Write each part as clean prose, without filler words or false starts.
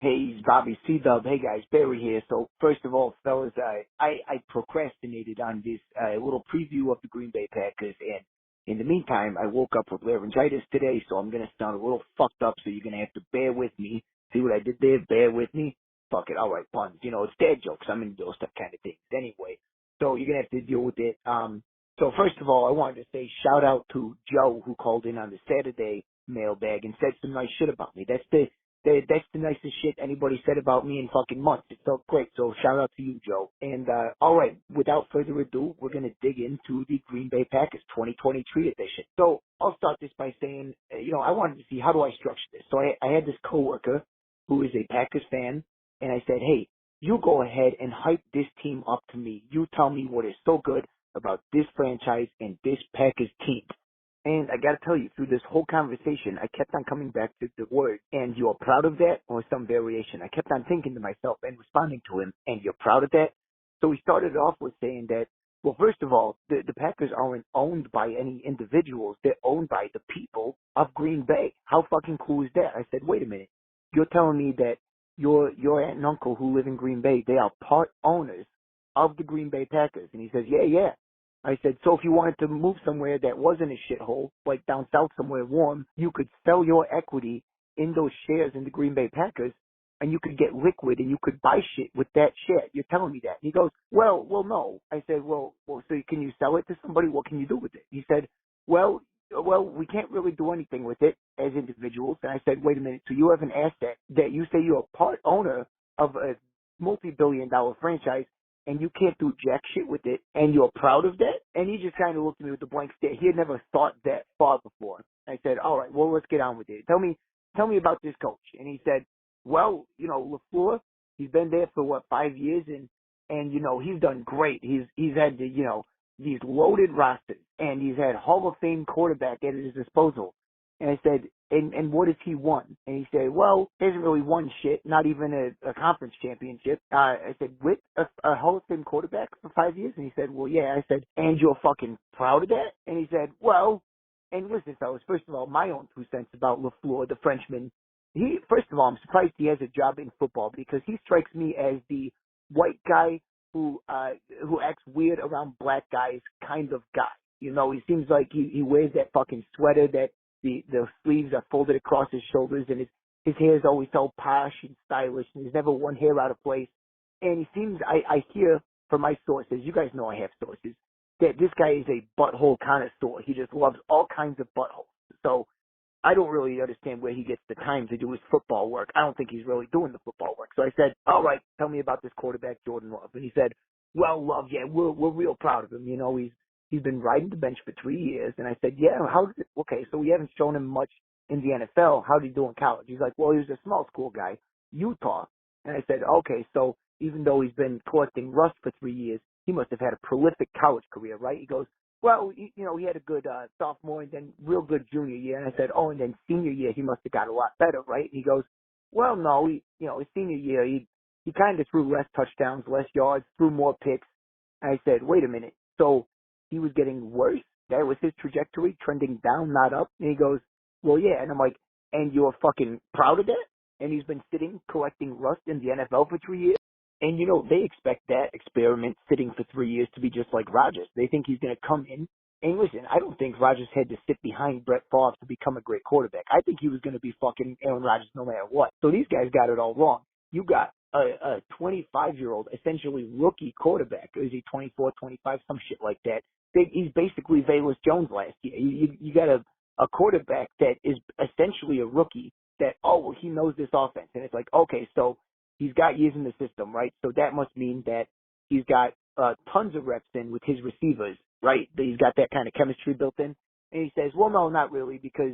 Hey, Bobby C-Dub. Hey, guys, Barry here. So, first of all, fellas, I procrastinated on this little preview of the Green Bay Packers, and in the meantime, I woke up with laryngitis today, so I'm going to sound a little fucked up, so you're going to have to bear with me. See what I did there? Bear with me? Fuck it. All right, puns. You know, it's dad jokes. I'm into those kind of things anyway. So you're going to have to deal with it. So first of all, I wanted to say shout out to Joe, who called in on the Saturday mailbag and said some nice shit about me. That's the nicest shit anybody said about me in fucking months. It felt great. So shout out to you, Joe. And, alright, without further ado, we're gonna dig into the Green Bay Packers 2023 edition. So I'll start this by saying, I wanted to see how do I structure this. So I had this coworker who is a Packers fan, and I said, hey, you go ahead and hype this team up to me. You tell me what is so good about this franchise and this Packers team. And I gotta tell you, through this whole conversation, I kept on coming back to the word, and you're proud of that, or some variation. I kept on thinking to myself and responding to him, and you're proud of that? So we started off with saying that, well, first of all, the Packers aren't owned by any individuals. They're owned by the people of Green Bay. How fucking cool is that? I said, wait a minute. You're telling me that your aunt and uncle who live in Green Bay, they are part owners of the Green Bay Packers? And he says, yeah. I said, so if you wanted to move somewhere that wasn't a shithole, like down south somewhere warm, you could sell your equity in those shares in the Green Bay Packers, and you could get liquid and you could buy shit with that share. You're telling me that? And he goes, well, no. I said, well, so can you sell it to somebody? What can you do with it? He said, well, we can't really do anything with it as individuals. And I said, wait a minute. So you have an asset that you say you're a part owner of a multi-billion-dollar franchise, and you can't do jack shit with it, and you're proud of that? And he just kind of looked at me with a blank stare. He had never thought that far before. I said, all right, well, let's get on with it. Tell me about this coach. And he said, well, LaFleur, he's been there for 5 years, and he's done great. He's had these loaded rosters, and he's had Hall of Fame quarterback at his disposal. And I said, and what has he won? And he said, well, he hasn't really won shit, not even a conference championship. I said, with a Hall of Fame quarterback for 5 years? And he said, well, yeah. I said, and you're fucking proud of that? And he said, well, and listen, fellas, first of all, my own 2 cents about LaFleur, the Frenchman. First of all, I'm surprised he has a job in football, because he strikes me as the white guy who acts weird around black guys kind of guy. He seems like he wears that fucking sweater that the sleeves are folded across his shoulders, and his hair is always so posh and stylish, and there's never one hair out of place. And he seems, I hear from my sources, you guys know I have sources, that this guy is a butthole connoisseur. He just loves all kinds of buttholes. So I don't really understand where he gets the time to do his football work. I don't think he's really doing the football work. So I said, all right, tell me about this quarterback, Jordan Love. And he said, well, Love, yeah, we're real proud of him. He's been riding the bench for 3 years. And I said, yeah, okay, so we haven't shown him much in the NFL. How did he do in college? He's like, well, he was a small school guy, Utah. And I said, okay, so even though he's been collecting rust for 3 years, he must have had a prolific college career, right? He goes, well, he had a good sophomore and then real good junior year. And I said, oh, and then senior year, he must have got a lot better, right? And he goes, well, no, his senior year, he kind of threw less touchdowns, less yards, threw more picks. And I said, wait a minute. So he was getting worse? That was his trajectory, trending down, not up? And he goes, well, yeah. And I'm like, and you're fucking proud of that? And he's been sitting collecting rust in the NFL for 3 years? And, they expect that experiment sitting for 3 years to be just like Rodgers. They think he's going to come in. And listen, I don't think Rodgers had to sit behind Brett Favre to become a great quarterback. I think he was going to be fucking Aaron Rodgers no matter what. So these guys got it all wrong. You got a 25-year-old, essentially rookie quarterback. Is he 24, 25, some shit like that? He's basically Velus Jones last year. You got a quarterback that is essentially a rookie that, he knows this offense. And it's like, okay, so he's got years in the system, right? So that must mean that he's got tons of reps in with his receivers, right? That he's got that kind of chemistry built in. And he says, well, no, not really, because,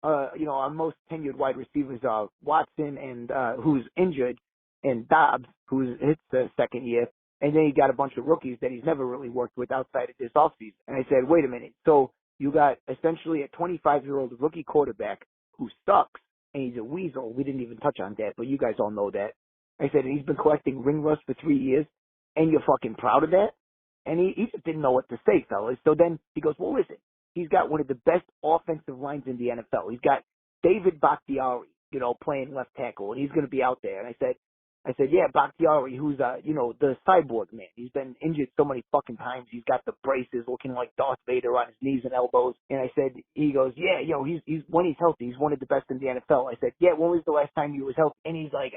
our most tenured wide receivers are Watson, and who's injured, and Dobbs, who's his second year. And then he got a bunch of rookies that he's never really worked with outside of this offseason. And I said, wait a minute. So you got essentially a 25-year-old rookie quarterback who sucks, and he's a weasel. We didn't even touch on that, but you guys all know that. I said, he's been collecting ring rust for 3 years, and you're fucking proud of that? And he just didn't know what to say, fellas. So then he goes, well, listen, he's got one of the best offensive lines in the NFL. He's got David Bakhtiari, playing left tackle, and he's going to be out there. And I said, yeah, Bakhtiari, who's, the cyborg man. He's been injured so many fucking times. He's got the braces looking like Darth Vader on his knees and elbows. And I said, he goes, yeah, he's when he's healthy, he's one of the best in the NFL. I said, yeah, when was the last time he was healthy? And he's like,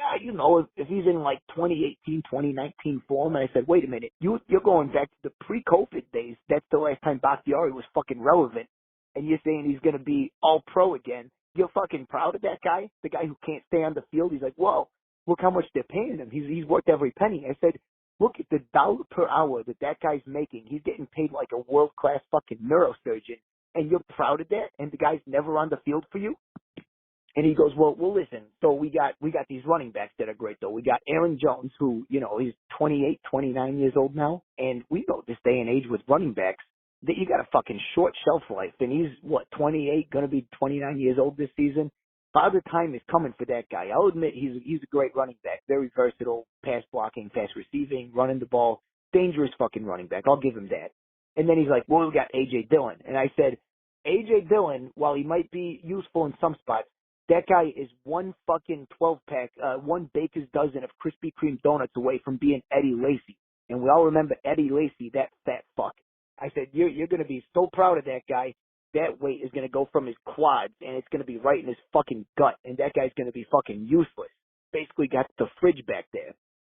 if he's in like 2018, 2019 form. And I said, wait a minute, you're going back to the pre-COVID days. That's the last time Bakhtiari was fucking relevant. And you're saying he's going to be all pro again. You're fucking proud of that guy? The guy who can't stay on the field? He's like, whoa. Look how much they're paying him. He's worth every penny. I said, look at the dollar per hour that guy's making. He's getting paid like a world-class fucking neurosurgeon. And you're proud of that? And the guy's never on the field for you? And he goes, well, listen. So we got these running backs that are great, though. We got Aaron Jones, who, he's 28, 29 years old now. And we know this day and age with running backs that you got a fucking short shelf life. And he's, 28, going to be 29 years old this season. Father time is coming for that guy. I'll admit he's a great running back. Very versatile, pass blocking, pass receiving, running the ball. Dangerous fucking running back. I'll give him that. And then he's like, well, we got A.J. Dillon. And I said, A.J. Dillon, while he might be useful in some spots, that guy is one fucking 12-pack, one baker's dozen of Krispy Kreme donuts away from being Eddie Lacy. And we all remember Eddie Lacy, that fat fuck. I said, you're going to be so proud of that guy. That weight is going to go from his quads, and it's going to be right in his fucking gut, and that guy's going to be fucking useless. Basically got the fridge back there.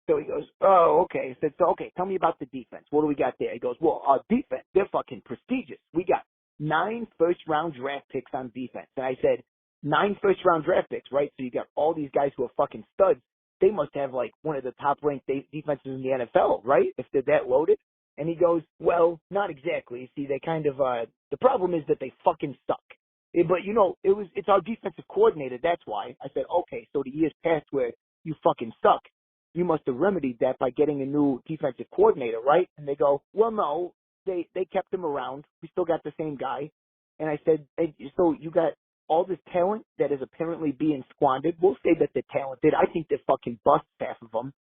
So he goes, oh, okay. I said, so, okay, tell me about the defense. What do we got there? He goes, well, our defense, they're fucking prestigious. We got 9 first-round draft picks on defense. And I said, 9 first-round draft picks, right? So you got all these guys who are fucking studs. They must have, like, one of the top-ranked defenses in the NFL, right? If they're that loaded. And he goes, well, not exactly. See, they kind of, the problem is that they fucking suck. But, it's our defensive coordinator, that's why. I said, okay, so the years past where you fucking suck, you must have remedied that by getting a new defensive coordinator, right? And they go, well, no, they kept him around. We still got the same guy. And I said, hey, so you got all this talent that is apparently being squandered. We'll say that they're talented. I think they're fucking busts, half of them,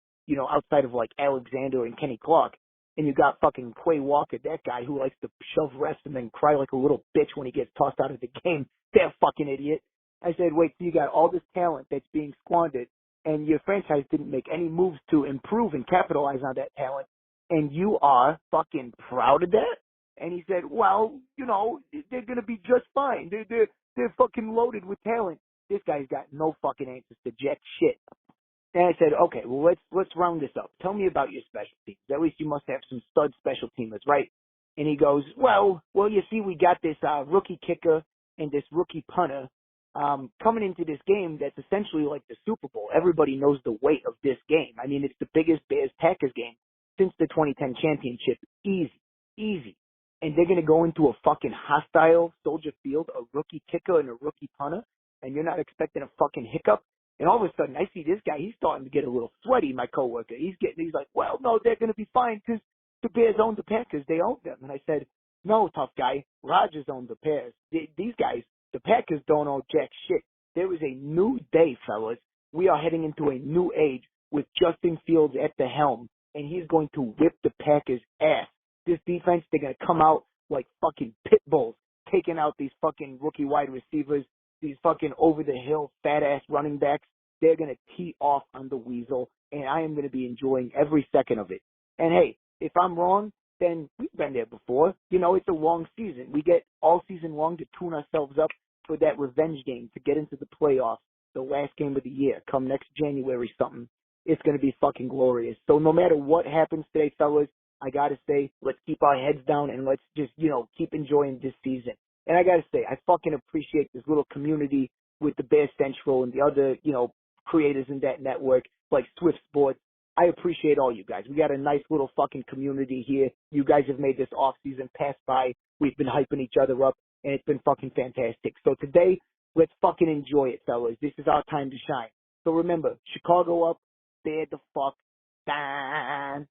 outside of, like, Alexander and Kenny Clark. And you got fucking Quay Walker, that guy who likes to shove refs and then cry like a little bitch when he gets tossed out of the game. That fucking idiot. I said, wait, so you got all this talent that's being squandered, and your franchise didn't make any moves to improve and capitalize on that talent, and you are fucking proud of that? And he said, well, they're going to be just fine. They're fucking loaded with talent. This guy's got no fucking answers to jack shit. And I said, okay, well, let's round this up. Tell me about your special teams. At least you must have some stud special teamers, right? And he goes, well, you see, we got this rookie kicker and this rookie punter coming into this game that's essentially like the Super Bowl. Everybody knows the weight of this game. I mean, it's the biggest Bears-Packers game since the 2010 championship. Easy. And they're going to go into a fucking hostile Soldier Field, a rookie kicker and a rookie punter, and you're not expecting a fucking hiccup? And all of a sudden, I see this guy, he's starting to get a little sweaty, my coworker. He's like, well, no, they're going to be fine because the Bears own the Packers. They own them. And I said, no, tough guy. Rodgers owned the Bears. These guys, the Packers don't own jack shit. There is a new day, fellas. We are heading into a new age with Justin Fields at the helm, and he's going to whip the Packers' ass. This defense, they're going to come out like fucking pit bulls, taking out these fucking rookie wide receivers, these fucking over-the-hill, fat-ass running backs. They're going to tee off on the weasel, and I am going to be enjoying every second of it. And, hey, if I'm wrong, then we've been there before. It's a long season. We get all season long to tune ourselves up for that revenge game to get into the playoffs, the last game of the year, come next January something. It's going to be fucking glorious. So no matter what happens today, fellas, I got to say, let's keep our heads down and let's just, keep enjoying this season. And I got to say, I fucking appreciate this little community with the Bear Central and the other, creators in that network, like Swift Sports. I appreciate all you guys. We got a nice little fucking community here. You guys have made this off-season pass by. We've been hyping each other up, and it's been fucking fantastic. So today, let's fucking enjoy it, fellas. This is our time to shine. So remember, Chicago up, Bear the fuck down.